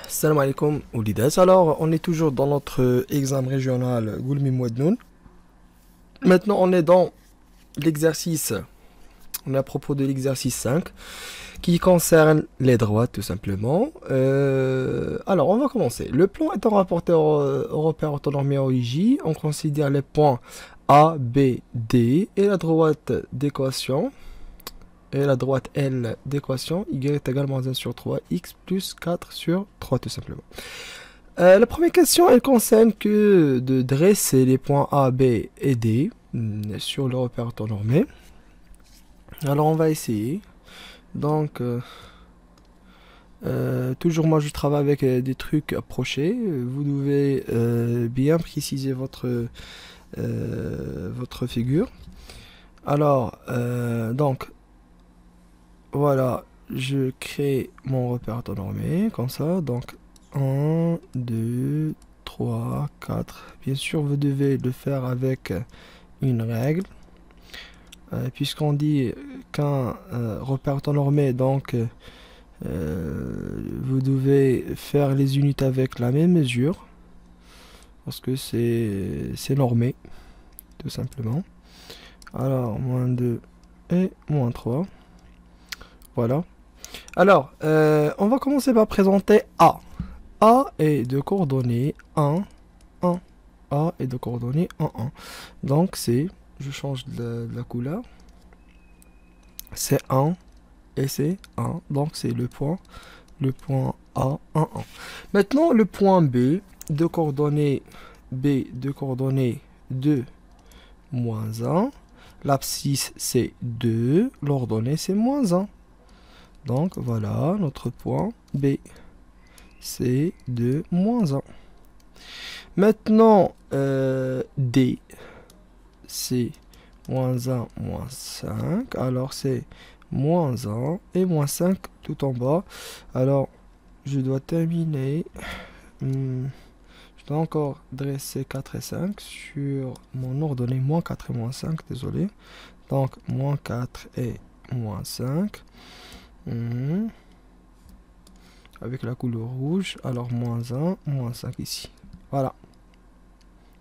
Salam alaikum Oulidas. Alors, on est toujours dans notre examen régional Goulmi Mouadnoun. Maintenant, on est dans l'exercice, on est à propos de l'exercice 5 qui concerne les droites tout simplement. Alors, on va commencer. Le plan étant rapporté au repère orthonormé OIJ, on considère les points A, B, D et la droite d'équation. Et la droite L d'équation, y est égal à moins 1 sur 3, x plus 4 sur 3 tout simplement. La première question, elle concerne que de dresser les points A, B et D sur le repère orthonormé. Alors on va essayer. Donc, toujours moi je travaille avec des trucs approchés. Vous devez bien préciser votre figure. Alors, donc, voilà, je crée mon repère orthonormé, comme ça, donc 1, 2, 3, 4. Bien sûr, vous devez le faire avec une règle, puisqu'on dit qu'un repère orthonormé, donc vous devez faire les unités avec la même mesure, parce que c'est normé, tout simplement. Alors, moins 2 et moins 3. Voilà. Alors, on va commencer par présenter A. A est de coordonnées 1, 1. A est de coordonnées 1, 1. Donc, c'est, je change de la couleur. C'est 1 et c'est 1. Donc, c'est le point A, 1, 1. Maintenant, le point B de coordonnées 2, moins 1. L'abscisse, c'est 2. L'ordonnée, c'est moins 1. Donc voilà notre point B. C'est 2, moins 1. Maintenant, D, c'est moins 1, moins 5. Alors c'est moins 1 et moins 5 tout en bas. Alors, je dois terminer. Je dois encore dresser 4 et 5 sur mon ordonnée moins 4 et moins 5. Désolé. Donc, moins 4 et moins 5. Avec la couleur rouge, alors moins 1, moins 5 ici. Voilà.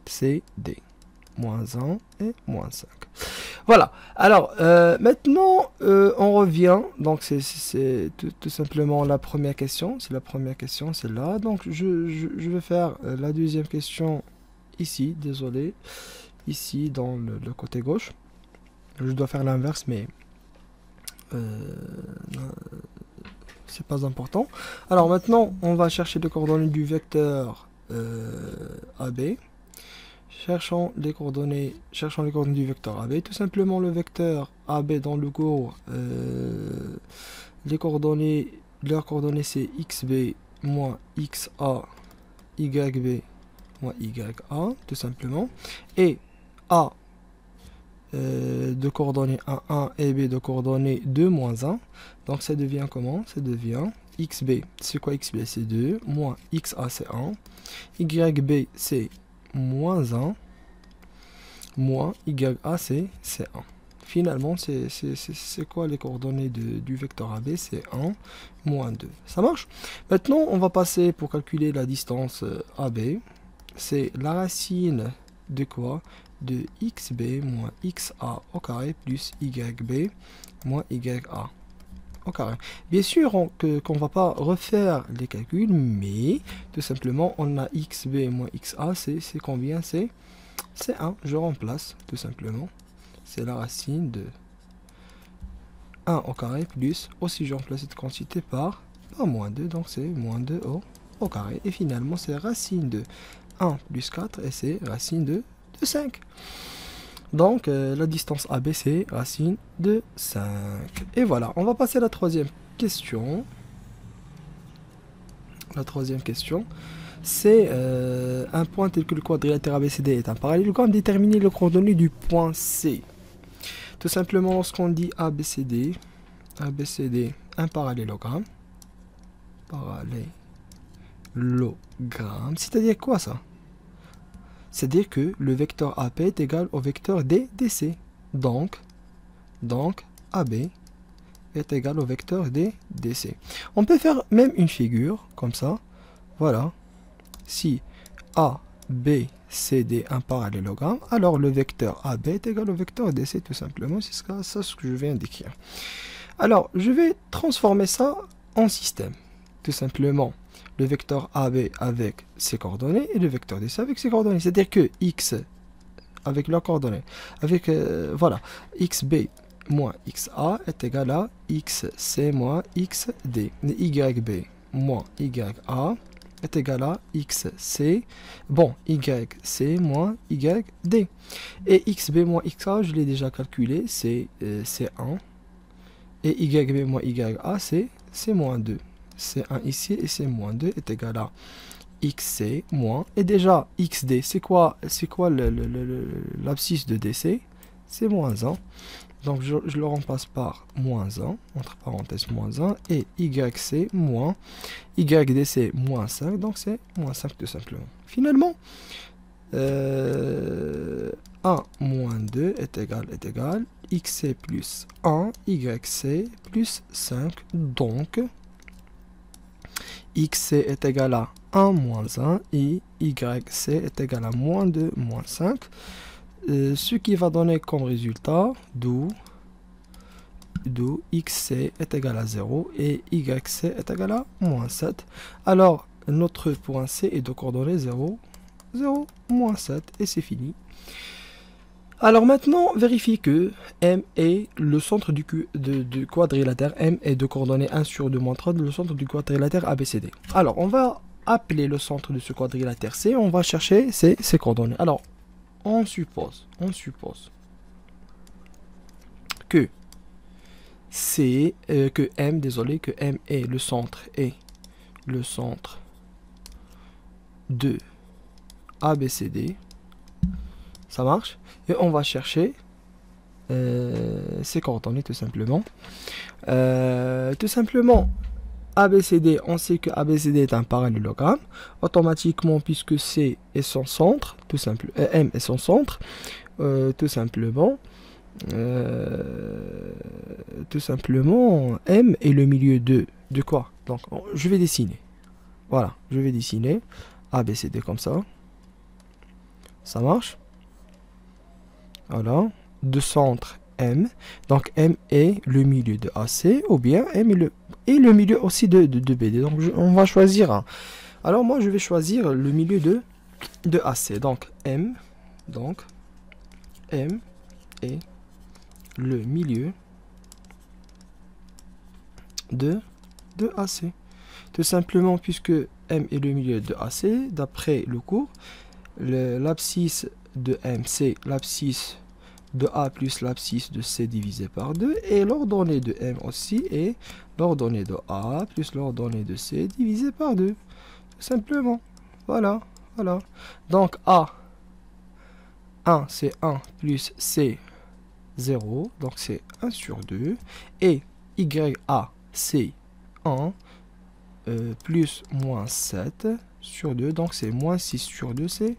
C'est D. Moins 1 et moins 5. Voilà. Alors, maintenant, on revient. Donc, c'est tout simplement la première question. C'est la première question, c'est là. Donc, je vais faire la deuxième question ici. Désolé. Ici, dans le côté gauche. Je dois faire l'inverse, mais c'est pas important. Alors maintenant, on va chercher les coordonnées du vecteur AB. Cherchons les coordonnées du vecteur AB. Tout simplement, le vecteur AB dans le cours, leurs coordonnées c'est xb moins xa, yb moins ya, tout simplement. Et A de coordonnées 1, 1 et B de coordonnées 2, moins 1. Donc ça devient comment? Ça devient xb. C'est quoi xb? C'est 2. Moins xa, c'est 1. Yb, c'est moins 1. Moins ya, c'est 1. Finalement, c'est quoi les coordonnées du vecteur AB? C'est 1, moins 2. Ça marche? Maintenant, on va passer pour calculer la distance AB. C'est la racine de quoi? De xb moins xa au carré plus yb moins ya au carré. Bien sûr qu'on ne va pas refaire les calculs, mais tout simplement on a xb moins xa, c'est combien? C'est 1. Je remplace tout simplement. C'est la racine de 1 au carré plus, aussi je remplace cette quantité par moins 2, donc c'est moins 2 au carré. Et finalement c'est racine de 1 plus 4 et c'est racine de 5. Donc la distance AB c'est racine de 5. Et voilà, on va passer à la troisième question. La troisième question, c'est un point tel que le quadrilatère ABCD est un parallélogramme, déterminer le coordonnées du point C. Tout simplement, lorsqu'on dit ABCD, un parallélogramme, c'est-à-dire quoi ça? C'est-à-dire que le vecteur AP est égal au vecteur DC. Donc AB est égal au vecteur DC. On peut faire même une figure, comme ça. Voilà. Si A, B, C, D un parallélogramme, alors le vecteur AB est égal au vecteur DC tout simplement. C'est ça ce que je viens d'écrire. Alors, je vais transformer ça en système. Tout simplement, le vecteur AB avec ses coordonnées et le vecteur DC avec ses coordonnées. C'est-à-dire que X avec leurs coordonnées, avec, voilà, XB moins XA est égal à XC moins XD. YB moins YA est égal à XC, bon, YC moins YD. Et XB moins XA, je l'ai déjà calculé, c'est 1. Et YB moins YA, c'est moins 2. C'est 1 ici et c'est moins 2 est égal à XC moins. Et déjà, XD, c'est quoi l'abscisse de DC? C'est moins 1. Donc je le remplace par moins 1, entre parenthèses moins 1, et YC moins, YDC moins 5, donc c'est moins 5 tout simplement. Finalement, 1 moins 2 est égal, XC plus 1, YC plus 5, donc XC est égal à 1 moins 1, et YC est égal à moins 2 moins 5. Ce qui va donner comme résultat d'où XC est égal à 0 et YC est égal à moins 7. Alors, notre point C est de coordonnées 0, 0, moins 7 et c'est fini. Alors maintenant, vérifie que M est le centre du quadrilatère. M est de coordonnées 1 sur 2 moins 3, le centre du quadrilatère ABCD. Alors, on va appeler le centre de ce quadrilatère C, on va chercher ses coordonnées. Alors, on suppose que M est le centre de ABCD. Ça marche. Et on va chercher ses coordonnées tout simplement. ABCD, on sait que ABCD est un parallélogramme. Automatiquement, puisque C est son centre, M est son centre, tout simplement, M est le milieu de quoi? Donc, je vais dessiner. Voilà, je vais dessiner ABCD comme ça. Ça marche. Voilà, de centre M. Donc M est le milieu de AC, ou bien M est le milieu aussi de BD. Donc on va choisir un. Alors moi je vais choisir le milieu de AC. Donc M est le milieu de AC. Tout simplement puisque M est le milieu de AC, d'après le cours, l'abscisse de M c'est l'abscisse de A plus l'abscisse de C divisé par 2, et l'ordonnée de M aussi est l'ordonnée de A plus l'ordonnée de C divisé par 2. Tout simplement. Voilà. Donc A, 1 c'est 1 plus C 0, donc c'est 1 sur 2. Et YA c'est 1 plus moins 7 sur 2, donc c'est moins 6 sur 2, c'est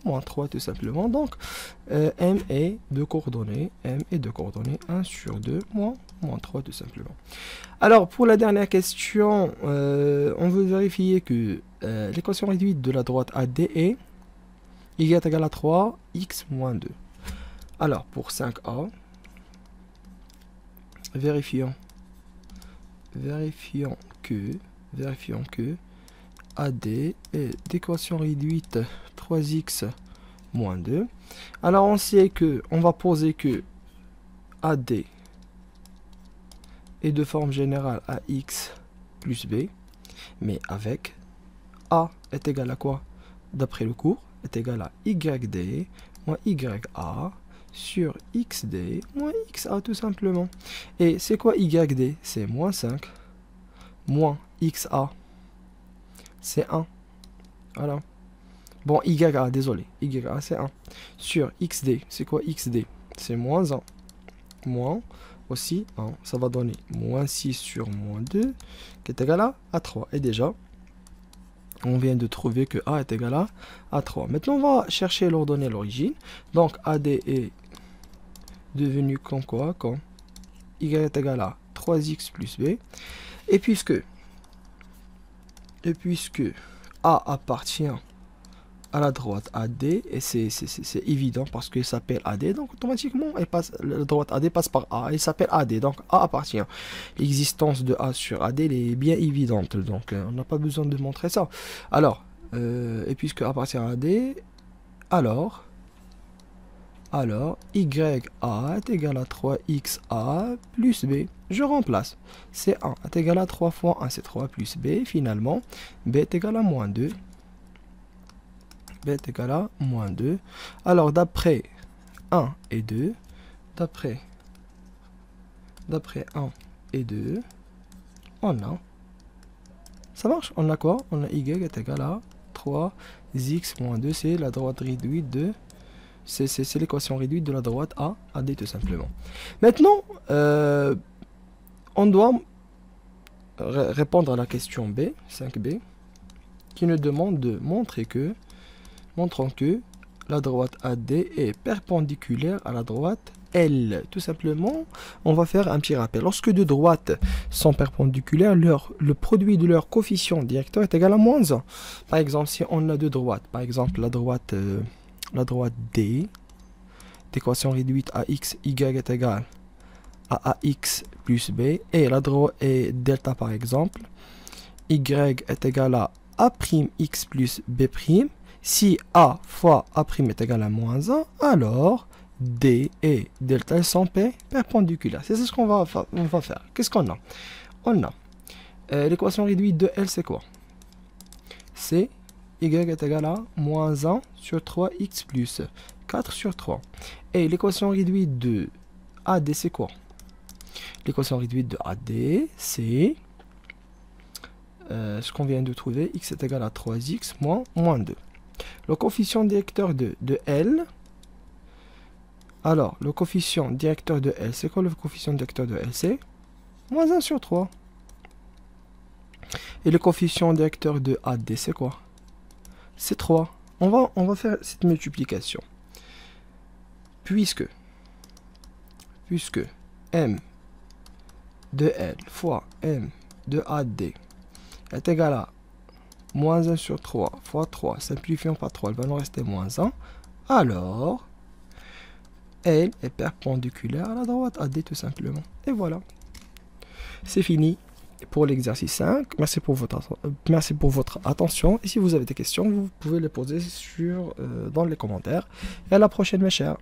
moins 3 tout simplement. Donc M est de coordonnées 1 sur 2 moins 3 tout simplement. Alors pour la dernière question, on veut vérifier que l'équation réduite de la droite AD est y est égal à 3 x moins 2. Alors pour 5A, vérifions que AD est d'équation réduite 3x moins 2. Alors on sait que on va poser que AD est de forme générale à x plus b, mais avec A est égal à quoi? D'après le cours, est égal à YD moins YA sur XD moins XA tout simplement. Et c'est quoi YD? C'est moins 5 moins XA. C'est 1. Voilà. Bon, YA, désolé. YA, c'est 1. Sur XD, c'est quoi XD? C'est moins 1. Moins aussi 1. Ça va donner moins 6 sur moins 2, qui est égal à 3. Et déjà, on vient de trouver que A est égal à 3. Maintenant, on va chercher l'ordonnée à l'origine. Donc, AD est devenu comme quoi? Comme Y est égal à 3x plus B. Et puisque A appartient à la droite AD, et c'est évident parce qu'il s'appelle AD, donc automatiquement la droite AD passe par A, il s'appelle AD, donc A appartient. L'existence de A sur AD elle est bien évidente, donc on n'a pas besoin de montrer ça. Alors, et puisque A appartient à AD, alors YA est égal à 3XA plus B. Je remplace. C1 est égal à 3 fois 1, c'est 3 plus B. Finalement, B est égal à moins 2. B est égal à moins 2. Alors, d'après 1 et 2, d'après 1 et 2, on a... Ça marche? On a quoi? On a Y est égal à 3x moins 2. C'est la droite réduite de... C'est l'équation réduite de la droite A, AD tout simplement. Maintenant, on doit répondre à la question B, 5B, qui nous demande de montrons que la droite AD est perpendiculaire à la droite L. Tout simplement, on va faire un petit rappel. Lorsque deux droites sont perpendiculaires, le produit de leur coefficient directeur est égal à moins 1. Par exemple, si on a deux droites, par exemple la droite D, d'équation réduite AX, Y est égal à AX plus B, et et delta par exemple, Y est égal à A'X plus B'. Si A fois A' est égal à moins 1, alors D et delta sont perpendiculaires. C'est ce qu'on va faire. Qu'est-ce qu'on a? On a l'équation réduite de L, c'est quoi? C'est Y est égal à moins 1 sur 3x plus 4 sur 3. Et l'équation réduite de AD, c'est quoi? L'équation réduite de AD, c'est ce qu'on vient de trouver. X est égal à 3x moins 2. Le coefficient directeur de L. Alors, le coefficient directeur de L, c'est quoi le coefficient directeur de L? C'est moins 1 sur 3. Et le coefficient directeur de AD, c'est quoi? C'est 3. On va faire cette multiplication. Puisque M de L fois M de AD est égal à moins 1 sur 3 fois 3, simplifiant par 3, il va nous rester moins 1. Alors, L est perpendiculaire à la droite AD tout simplement. Et voilà. C'est fini pour l'exercice 5. Merci pour votre attention. Et si vous avez des questions, vous pouvez les poser dans les commentaires. Et à la prochaine mes chers.